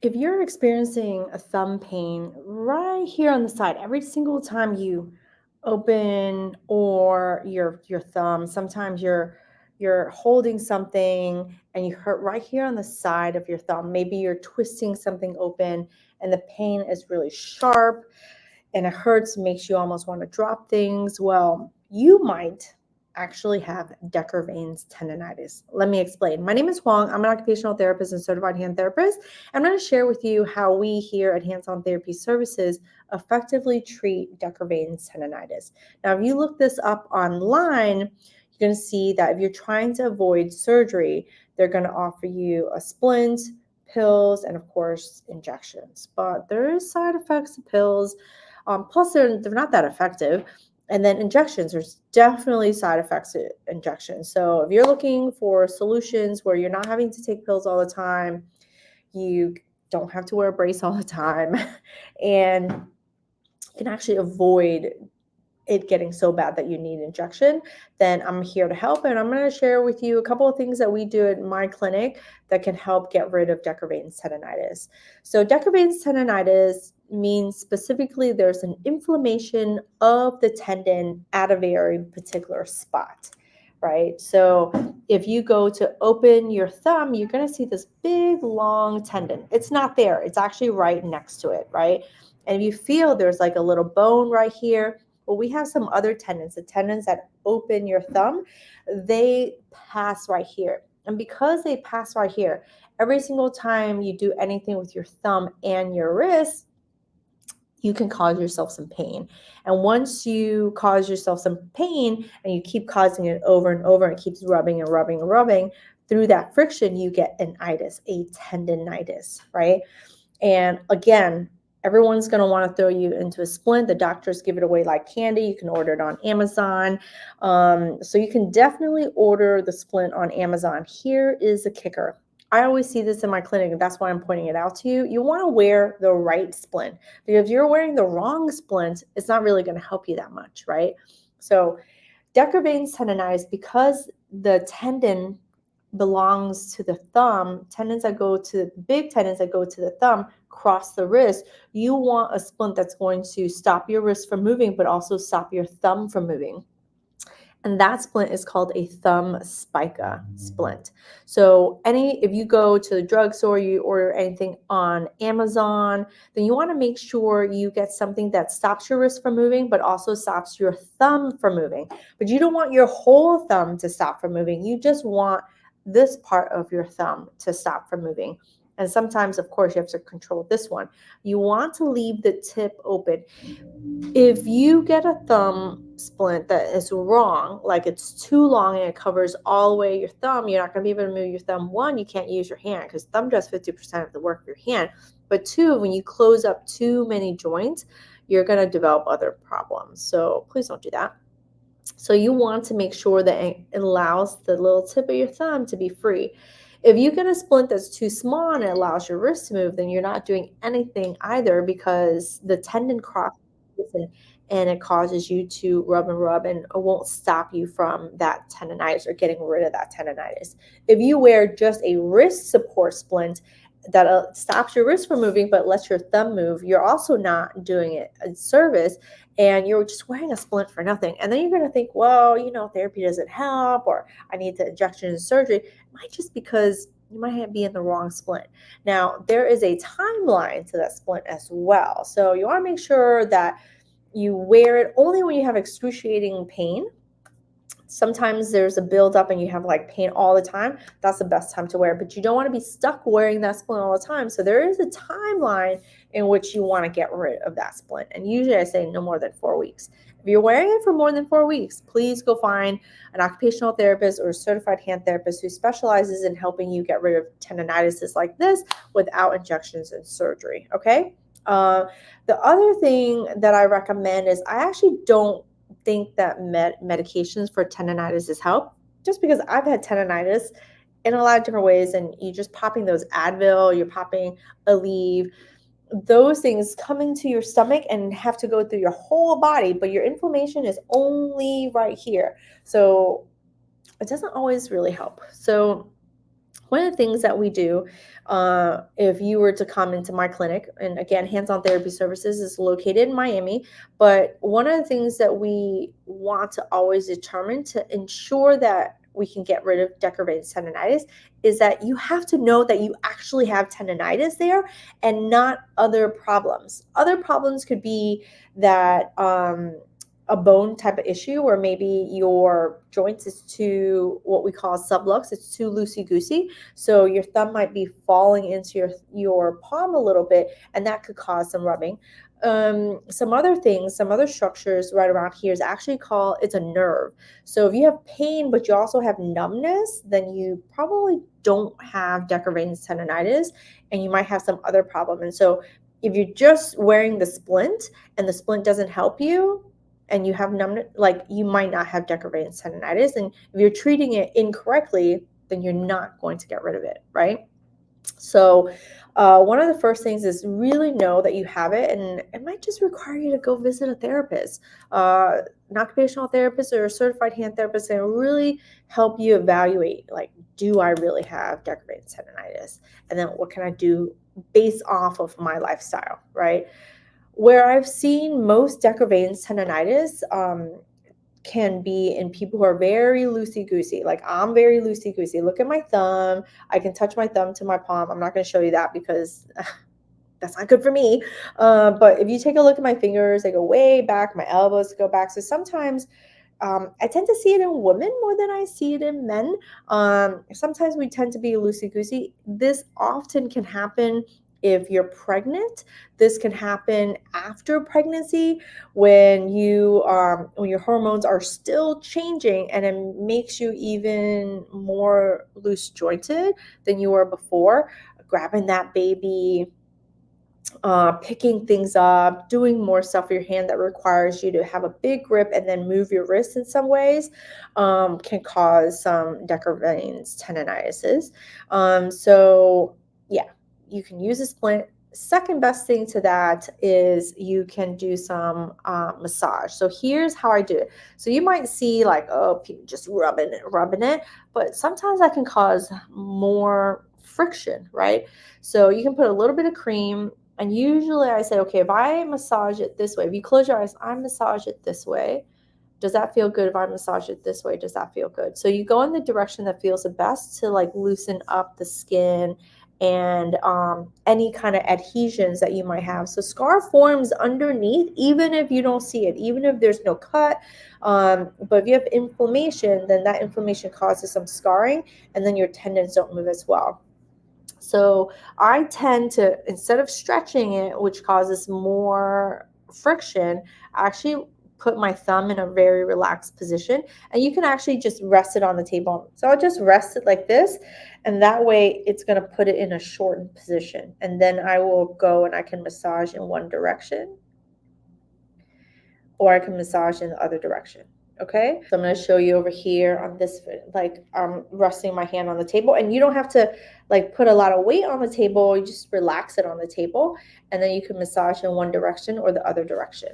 If you're experiencing a thumb pain right here on the side, every single time you open or your thumb, sometimes you're holding something and you hurt right here on the side of your thumb. Maybe you're twisting something open and the pain is really sharp and it hurts, makes you almost want to drop things. Well, you might actually have Quervains tendinitis. Let me explain. My name is Huang. I'm an occupational therapist and certified hand therapist. I'm going to share with you how we here at Hands On Therapy Services effectively treat Quervains tendinitis. Now, if you look this up online, you're going to see that if you're trying to avoid surgery, they're going to offer you a splint, pills, and of course, injections. But there is side effects to pills. Plus, they're not that effective. And then injections, there's definitely side effects to injections. So if you're looking for solutions where you're not having to take pills all the time, you don't have to wear a brace all the time, and you can actually avoid it getting so bad that you need injection, then I'm here to help. And I'm going to share with you a couple of things that we do at my clinic that can help get rid of Quervains tendinitis. So Quervains tendinitis means specifically there's an inflammation of the tendon at a very particular spot, right? So if you go to open your thumb, you're going to see this big long tendon. It's not there. It's actually right next to it, right? And if you feel there's like a little bone right here, well, we have some other tendons, the tendons that open your thumb, they pass right here. And because they pass right here, every single time you do anything with your thumb and your wrist, you can cause yourself some pain. And once you cause yourself some pain and you keep causing it over and over and it keeps rubbing and rubbing and rubbing, through that friction, you get an itis, a tendinitis, right? And again, everyone's going to want to throw you into a splint. The doctors give it away like candy. You can order it on Amazon. So you can definitely order the splint on Amazon. Here is the kicker. I always see this in my clinic, and that's why I'm pointing it out to you. You want to wear the right splint, because if you're wearing the wrong splint, it's not really going to help you that much, right? So Quervains tendinitis, because the tendon belongs to the thumb, tendons that go to big tendons that go to the thumb cross the wrist, you want a splint that's going to stop your wrist from moving, but also stop your thumb from moving. And that splint is called a thumb spica splint. So if you go to the drugstore, you order anything on Amazon, then you want to make sure you get something that stops your wrist from moving, but also stops your thumb from moving. But you don't want your whole thumb to stop from moving. You just want this part of your thumb to stop from moving. And sometimes, of course, you have to control this one. You want to leave the tip open. If you get a thumb splint that is wrong, like it's too long and it covers all the way your thumb, you're not going to be able to move your thumb. One, you can't use your hand because thumb does 50% of the work of your hand. But two, when you close up too many joints, you're going to develop other problems. So please don't do that. So you want to make sure that it allows the little tip of your thumb to be free. If you get a splint that's too small and it allows your wrist to move, then you're not doing anything either, because the tendon crosses and it causes you to rub and rub, and it won't stop you from that tendinitis or getting rid of that tendinitis. If you wear just a wrist support splint that stops your wrist from moving but lets your thumb move, you're also not doing it a service, and you're just wearing a splint for nothing. And then you're going to think, well, therapy doesn't help, or I need the injection and surgery. It might just because you might be in the wrong splint. Now, there is a timeline to that splint as well. So you want to make sure that you wear it only when you have excruciating pain. Sometimes there's a buildup and you have like pain all the time. That's the best time to wear it, but you don't want to be stuck wearing that splint all the time. So there is a timeline in which you want to get rid of that splint. And usually I say no more than 4 weeks. If you're wearing it for more than 4 weeks, please go find an occupational therapist or a certified hand therapist who specializes in helping you get rid of tendinitis like this without injections and surgery, okay? The other thing that I recommend is I actually don't think that medications for tendinitis is help, just because I've had tendinitis in a lot of different ways, and you just popping those Advil, you're popping Aleve, those things come into your stomach and have to go through your whole body, but your inflammation is only right here. So it doesn't always really help. So One of the things that we do, if you were to come into my clinic, and again, hands-on therapy services is located in Miami, but one of the things that we want to always determine to ensure that we can get rid of Quervains tendinitis is that you have to know that you actually have tendinitis there and not other problems. Other problems could be that a bone type of issue, or maybe your joints is too, what we call sublux, it's too loosey goosey. So your thumb might be falling into your palm a little bit, and that could cause some rubbing. Some other things, some other structures right around here is actually called, it's a nerve. So if you have pain, but you also have numbness, then you probably don't have Quervains tendinitis, and you might have some other problem. And so if you're just wearing the splint and the splint doesn't help you, and you have numbness, like, you might not have Quervains tendinitis. And if you're treating it incorrectly, then you're not going to get rid of it, right? So one of the first things is really know that you have it, and it might just require you to go visit a therapist, an occupational therapist or a certified hand therapist, and really help you evaluate, like, do I really have Quervains tendinitis? And then what can I do based off of my lifestyle, right? Where I've seen most Quervains tendinitis can be in people who are very loosey-goosey. Like, I'm very loosey-goosey. Look at my thumb. I can touch my thumb to my palm. I'm not going to show you that because that's not good for me. But if you take a look at my fingers, they go way back. My elbows go back. So sometimes I tend to see it in women more than I see it in men. Sometimes we tend to be loosey-goosey. This often can happen if you're pregnant. This can happen after pregnancy when when your hormones are still changing, and it makes you even more loose jointed than you were before. Grabbing that baby, picking things up, doing more stuff with your hand that requires you to have a big grip and then move your wrist in some ways, can cause some Quervains tendinitis. So yeah, you can use a splint. Second best thing to that is you can do some massage. So here's how I do it. So you might see, like, oh, people just rubbing it, but sometimes that can cause more friction, right? So you can put a little bit of cream, and usually I say, okay, if I massage it this way, if you close your eyes, I massage it this way. Does that feel good? If I massage it this way, does that feel good? So you go in the direction that feels the best to, like, loosen up the skin and any kind of adhesions that you might have. So scar forms underneath, even if you don't see it, even if there's no cut. But if you have inflammation, then that inflammation causes some scarring, and then your tendons don't move as well. So I tend to, instead of stretching it, which causes more friction, I actually put my thumb in a very relaxed position, and you can actually just rest it on the table. So I'll just rest it like this, and that way it's going to put it in a shortened position. And then I will go and I can massage in one direction, or I can massage in the other direction. Okay, so I'm going to show you over here on this, like, I'm resting my hand on the table, and you don't have to, like, put a lot of weight on the table. You just relax it on the table, and then you can massage in one direction or the other direction.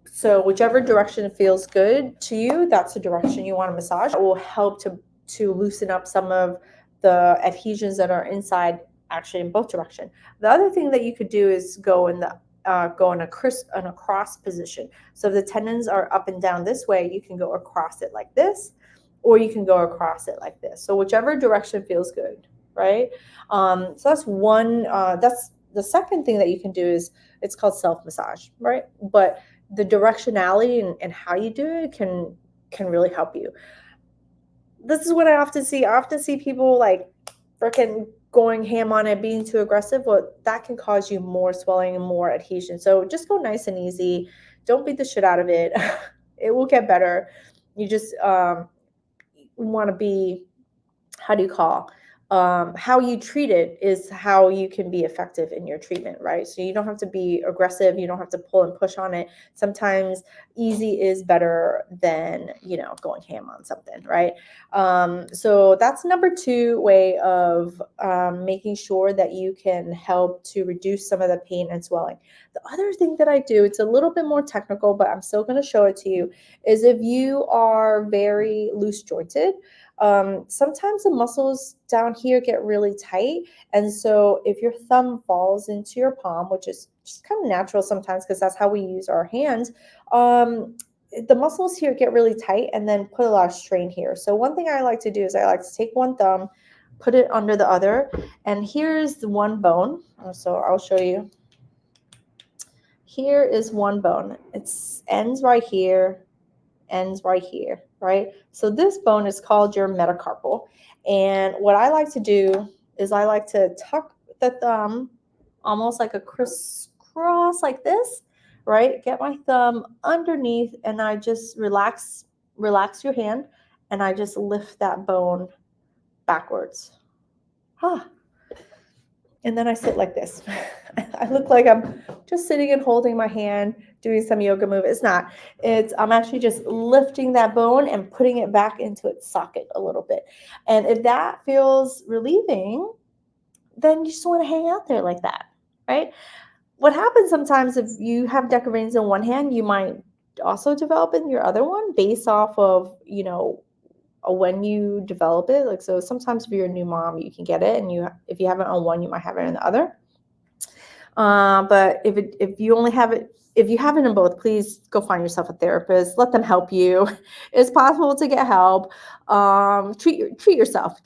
So whichever direction feels good to you, that's the direction you want to massage. It will help to loosen up some of the adhesions that are inside, actually in both directions. The other thing that you could do is go in a cross position. So if the tendons are up and down this way, you can go across it like this, or you can go across it like this. So whichever direction feels good, right? So that's one. That's the second thing that you can do is, it's called self massage, right? But the directionality and how you do it can really help you. This is what I often see. I often see people, like, freaking going ham on it, being too aggressive. Well, that can cause you more swelling and more adhesion. So just go nice and easy. Don't beat the shit out of it. It will get better. You just want to be, how do you call, how you treat it is how you can be effective in your treatment, right? So you don't have to be aggressive. You don't have to pull and push on it. Sometimes easy is better than, going ham on something, right? So that's number 2 way of making sure that you can help to reduce some of the pain and swelling. The other thing that I do, it's a little bit more technical, but I'm still going to show it to you, is if you are very loose jointed, Sometimes the muscles down here get really tight. And so if your thumb falls into your palm, which is just kind of natural sometimes because that's how we use our hands, the muscles here get really tight and then put a lot of strain here. So one thing I like to do is I like to take one thumb, put it under the other, and here's the one bone. So I'll show you. Here is one bone. It ends right here, ends right here, right? So this bone is called your metacarpal. And what I like to do is I like to tuck the thumb almost like a crisscross like this, right? Get my thumb underneath and I just relax your hand and I just lift that bone backwards. Huh. And then I sit like this. I look like I'm just sitting and holding my hand, doing some yoga move. It's not. I'm actually just lifting that bone and putting it back into its socket a little bit. And if that feels relieving, then you just want to hang out there like that, right? What happens sometimes if you have DECA veins in one hand, you might also develop in your other one based off of, when you develop it. Like, so sometimes if you're a new mom, you can get it, and if you have it on one, you might have it in the other. But if you only have it, if you have it in both, please go find yourself a therapist. Let them help you. It's possible to get help. Treat yourself.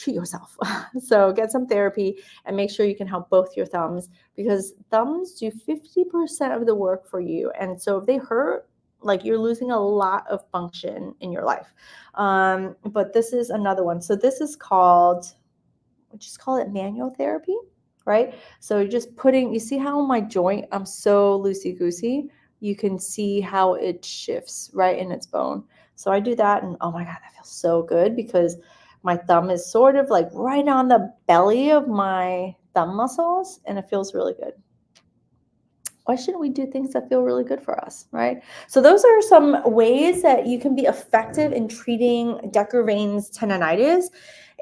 So get some therapy and make sure you can help both your thumbs, because thumbs do 50% of the work for you. And so if they hurt, like, you're losing a lot of function in your life. But this is another one. So this is called, just call it manual therapy, right? So just you see how my joint, I'm so loosey-goosey, you can see how it shifts right in its bone. So I do that, and oh my God, that feels so good, because my thumb is sort of like right on the belly of my thumb muscles, and it feels really good. Why shouldn't we do things that feel really good for us, right? So those are some ways that you can be effective in treating Quervains tendinitis.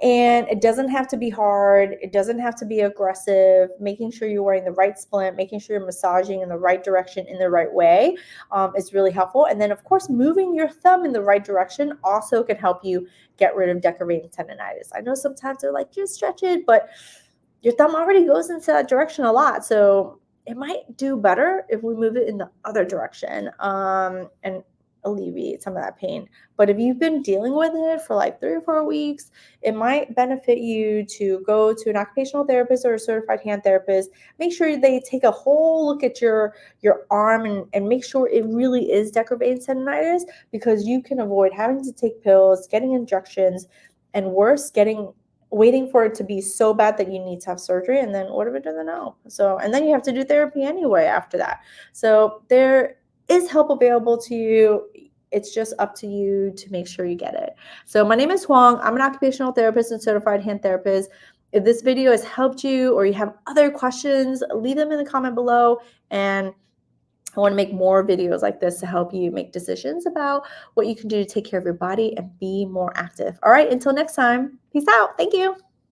And it doesn't have to be hard. It doesn't have to be aggressive. Making sure you're wearing the right splint, making sure you're massaging in the right direction in the right way is really helpful. And then, of course, moving your thumb in the right direction also can help you get rid of Quervains tendinitis. I know sometimes they're like, just stretch it, but your thumb already goes into that direction a lot. So it might do better if we move it in the other direction and alleviate some of that pain. But if you've been dealing with it for like 3 or 4 weeks, it might benefit you to go to an occupational therapist or a certified hand therapist. Make sure they take a whole look at your arm and make sure it really is Quervains tendinitis, because you can avoid having to take pills, getting injections, and worse, waiting for it to be so bad that you need to have surgery, and then what if it doesn't help? So, and then you have to do therapy anyway after that. So there is help available to you. It's just up to you to make sure you get it. So my name is Huang. I'm an occupational therapist and certified hand therapist. If this video has helped you or you have other questions, leave them in the comment below, and I want to make more videos like this to help you make decisions about what you can do to take care of your body and be more active. All right, until next time, peace out. Thank you.